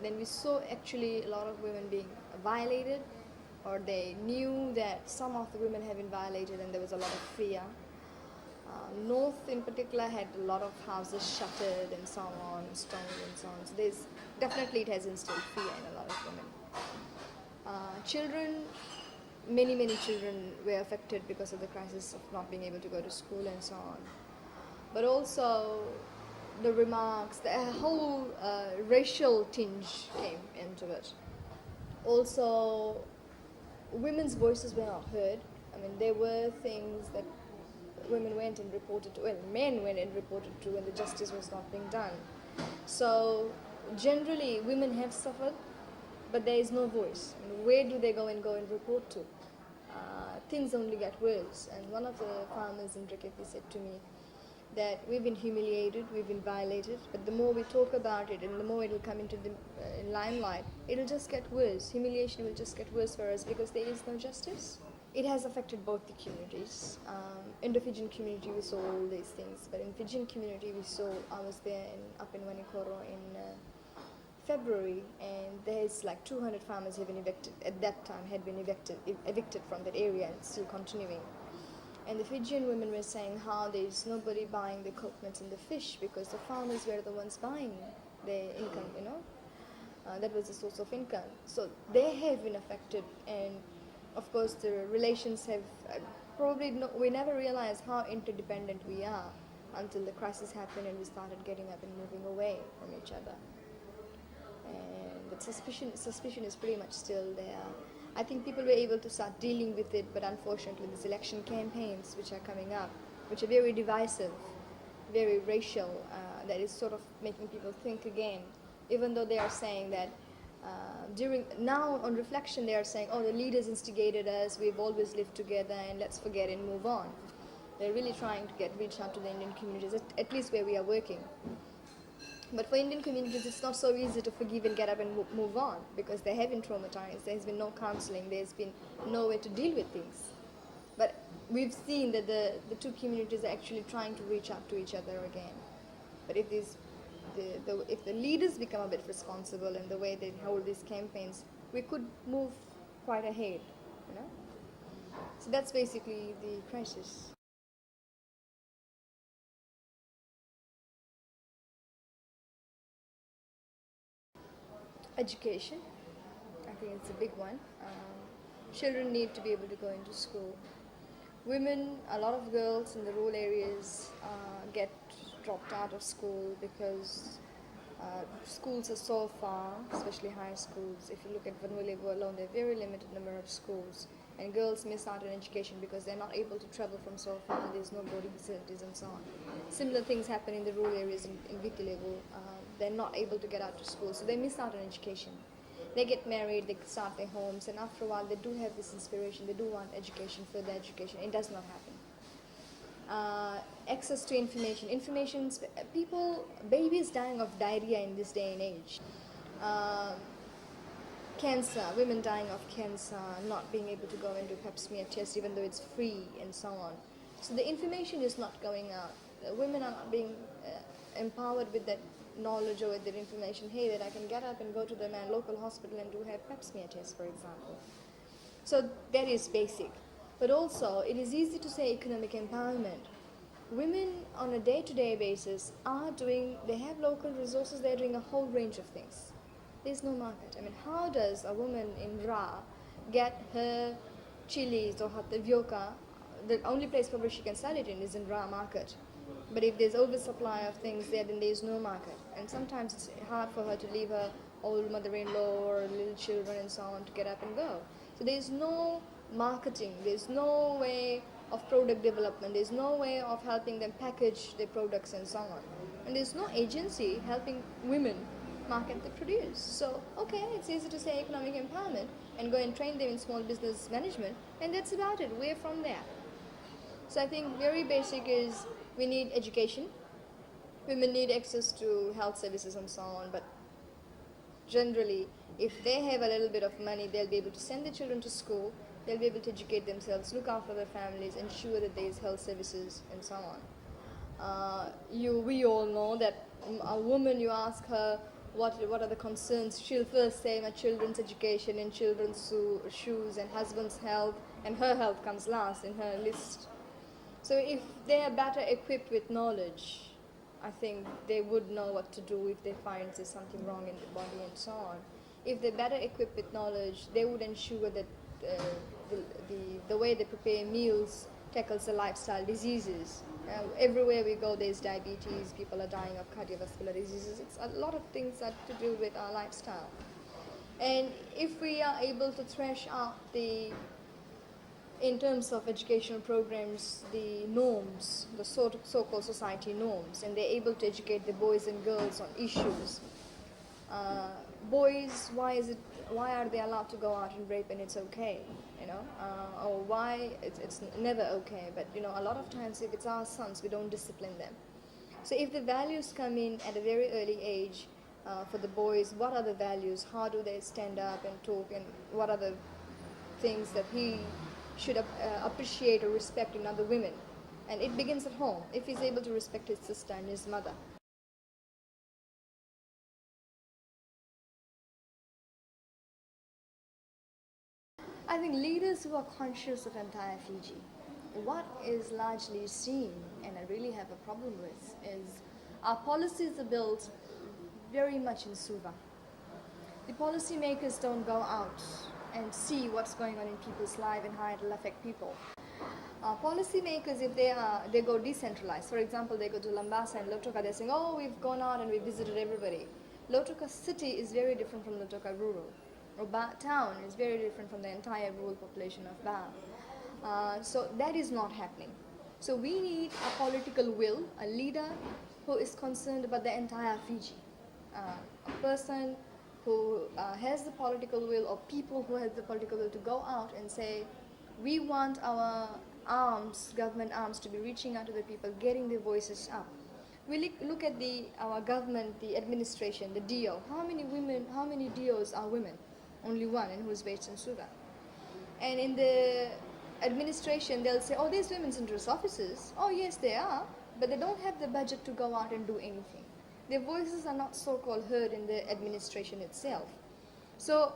then we saw actually a lot of women being violated, or they knew that some of the women have been violated, and there was a lot of fear. North in particular had a lot of houses shuttered and so on, stoned and so on. So there's definitely, it has instilled fear in a lot of women. Children, many children were affected because of the crisis of not being able to go to school and so on. But also the remarks, the whole racial tinge came into it. Also, women's voices were not heard. I mean, there were things that women went and reported to, well, men went and reported to, and the justice was not being done. So generally, women have suffered, but there is no voice. I mean, where do they go and report to? Things only get worse. And one of the farmers in Rikepi said to me that we've been humiliated, we've been violated, but the more we talk about it and the more it will come into the limelight, it'll just get worse. Humiliation will just get worse for us because there is no justice. It has affected both the communities. In the Fijian community, we saw all these things, but in Fijian community, we saw, I was there up in Vanikoro in February, and there's like 200 farmers have been evicted, at that time had been evicted from that area, and still continuing. And the Fijian women were saying how there's nobody buying the coconuts and the fish because the farmers were the ones buying their income, that was the source of income. So they have been affected, and of course the relations have we never realized how interdependent we are until the crisis happened and we started getting up and moving away from each other. And the suspicion is pretty much still there. I think people were able to start dealing with it, but unfortunately these election campaigns which are coming up, which are very divisive, very racial, that is sort of making people think again, even though they are saying that now on reflection they are saying, oh, the leaders instigated us, we've always lived together and let's forget and move on. They're really trying to reach out to the Indian communities, at least where we are working. But for Indian communities, it's not so easy to forgive and get up and move on because they have been traumatized. There's been no counseling. There's been no way to deal with things. But we've seen that the two communities are actually trying to reach out to each other again. But if the leaders become a bit responsible in the way they hold these campaigns, we could move quite ahead. So that's basically the crisis. Education, I think it's a big one. Children need to be able to go into school. Women, a lot of girls in the rural areas get dropped out of school because schools are so far, especially high schools. If you look at Vanuatu alone, there are very limited number of schools, and girls miss out on education because they're not able to travel from so far. There's no boarding facilities and so on. Similar things happen in the rural areas in Vitilevu. They're not able to get out to school, so they miss out on education. They get married, they start their homes, and after a while they do have this inspiration, they do want education, further education. It does not happen. Access to information, babies dying of diarrhea in this day and age. Cancer, women dying of cancer, not being able to go and do pap smear test even though it's free and so on. So the information is not going out. Women are not being empowered with that knowledge or with that information, hey, that I can get up and go to the local hospital and do have pap smear test, for example. So that is basic. But also, it is easy to say economic empowerment. Women on a day-to-day basis they have local resources, they're doing a whole range of things. There's no market. I mean, how does a woman in Ra get her chilies or her tapioca? The only place probably she can sell it in is in Ra market. But if there's oversupply of things there, then there's no market. And sometimes it's hard for her to leave her old mother-in-law or little children and so on to get up and go. So there's no marketing, there's no way of product development, there's no way of helping them package their products and so on. And there's no agency helping women market the produce. So, okay, it's easy to say economic empowerment and go and train them in small business management, and that's about it. We're from there. So I think very basic is we need education. Women need access to health services and so on, but generally, if they have a little bit of money, they'll be able to send their children to school, they'll be able to educate themselves, look after their families, ensure that there is health services and so on. We all know that a woman, you ask her what are the concerns. She'll first say my children's education and children's shoes and husband's health, and her health comes last in her list. So if they are better equipped with knowledge, I think they would know what to do if they find there's something wrong in the body and so on. If they're better equipped with knowledge, they would ensure that the way they prepare meals tackles the lifestyle diseases. Everywhere we go, there's diabetes, people are dying of cardiovascular diseases. It's a lot of things that to do with our lifestyle. And if we are able to thresh out in terms of educational programs, the norms, the so-called society norms, and they're able to educate the boys and girls on issues. Boys, why are they allowed to go out and rape and it's okay, or why it's never okay? But a lot of times if it's our sons, we don't discipline them. So if the values come in at a very early age, for the boys, what are the values? How do they stand up and talk, and what are the things that he should appreciate or respect in other women? And it begins at home, if he's able to respect his sister and his mother. I think leaders who are conscious of entire Fiji, what is largely seen, and I really have a problem with, is our policies are built very much in Suva. The policymakers don't go out and see what's going on in people's lives and how it will affect people. Policymakers, if they go decentralized, for example, they go to Lambasa and Lautoka, they're saying, oh, we've gone out and we visited everybody. Lautoka city is very different from Lautoka rural. Or Ba town is very different from the entire rural population of Ba. So that is not happening. So we need a political will, a leader who is concerned about the entire Fiji. A person who has the political will, or people who have the political will to go out and say, we want our arms, government arms, to be reaching out to the people, getting their voices up. We look at our government, the administration, the DO. How many DOs are women? Only one, and who's based in Suva. And in the administration, they'll say, oh, there's women's interest offices. Oh, yes, they are, but they don't have the budget to go out and do anything. Their voices are not so-called heard in the administration itself. So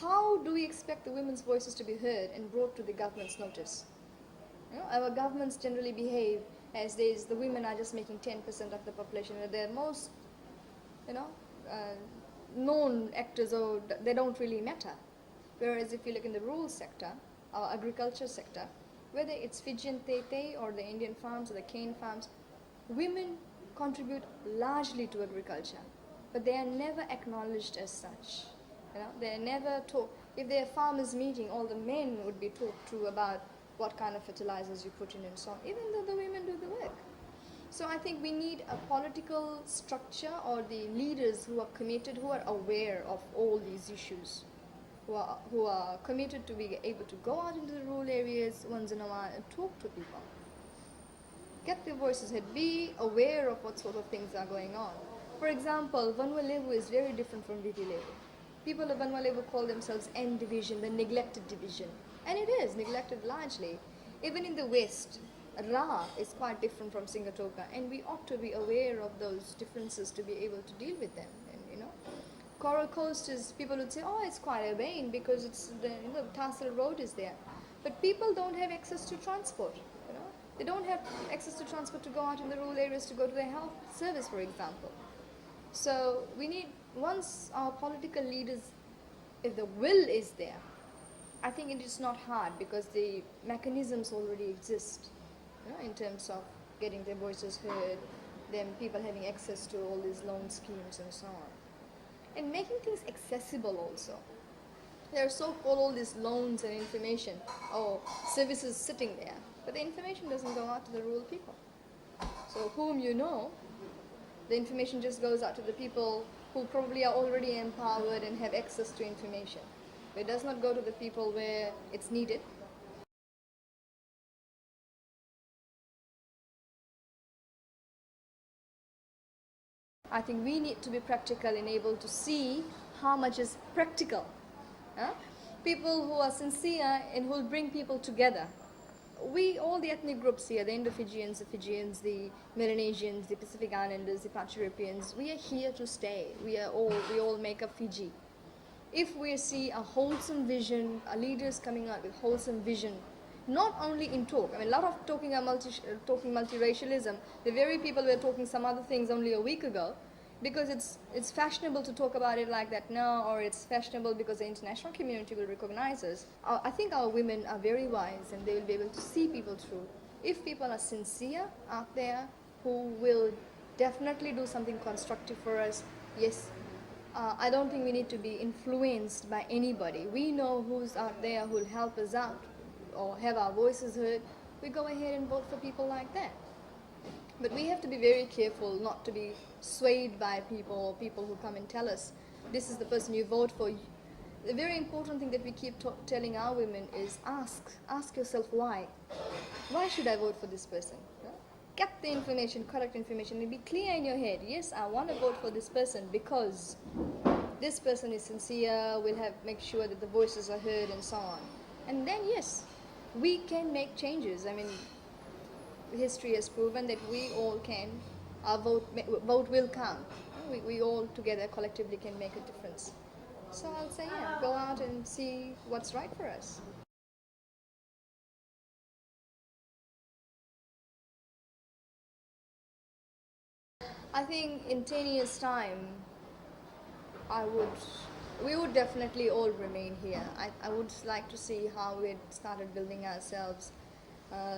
how do we expect the women's voices to be heard and brought to the government's notice? Our governments generally behave as the women are just making 10% of the population. They're most, known actors, or they don't really matter. Whereas if you look in the rural sector, our agriculture sector, whether it's Fijian Tete or the Indian farms or the cane farms, women contribute largely to agriculture, but they are never acknowledged as such. They are never talked. If there are farmers meeting, all the men would be talked to about what kind of fertilizers you put in and so on, even though the women do the work. So I think we need a political structure, or the leaders who are committed, who are aware of all these issues, who are committed to be able to go out into the rural areas once in a while and talk to people. Get their voices heard, be aware of what sort of things are going on. For example, Vanuatu is very different from Vitilevu. People of Vanuatu call themselves N division, the neglected division. And it is neglected largely. Even in the West, Ra is quite different from Singatoka, and we ought to be aware of those differences to be able to deal with them. And Coral Coast is, people would say, oh, it's quite urbane because it's the Tassel Road is there. But people don't have access to transport. They don't have access to transport to go out in the rural areas to go to their health service, for example. So we need, once our political leaders, if the will is there, I think it is not hard because the mechanisms already exist, in terms of getting their voices heard, them people having access to all these loan schemes and so on. And making things accessible also. There are so-called all these loans and information, services sitting there, but the information doesn't go out to the rural people. So whom the information just goes out to the people who probably are already empowered and have access to information. But it does not go to the people where it's needed. I think we need to be practical and able to see how much is practical. People who are sincere and who will bring people together. we, all the ethnic groups here, the Indo-Fijians, the Fijians, the Melanesians, the Pacific Islanders, the Patriarchians, we are here to stay. We all make up Fiji. If we see a wholesome vision, our leaders coming out with wholesome vision, not only in talk. I mean, a lot of talking multiracialism. The very people were talking some other things only a week ago, because it's fashionable to talk about it like that now, or it's fashionable because the international community will recognize us. I think our women are very wise, and they will be able to see people through. If people are sincere out there, who will definitely do something constructive for us, yes, I don't think we need to be influenced by anybody. We know who's out there who will help us out or have our voices heard. We go ahead and vote for people like that. But we have to be very careful not to be swayed by people who come and tell us, this is the person you vote for. The very important thing that we keep telling our women is ask yourself why. Why should I vote for this person? Get the information, correct information, and be clear in your head. Yes, I want to vote for this person because this person is sincere, will make sure that the voices are heard and so on. And then yes, we can make changes. I mean, history has proven that we all can. Our vote will count. We all together collectively can make a difference. So I'll say, yeah, go out and see what's right for us. I think in 10 years' time, we would definitely all remain here. I would like to see how we started building ourselves,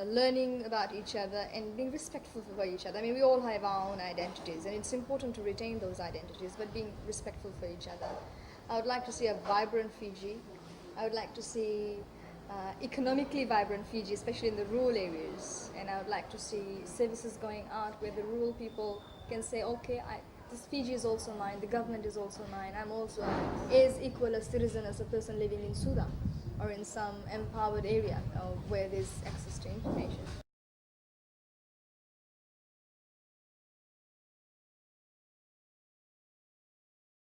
learning about each other and being respectful for each other. I mean, we all have our own identities, and it's important to retain those identities, but being respectful for each other. I would like to see a vibrant Fiji. I would like to see economically vibrant Fiji, especially in the rural areas. And I would like to see services going out where the rural people can say, okay, this Fiji is also mine, the government is also mine, I'm also as equal a citizen as a person living in Sudan or in some empowered area where there's access to information.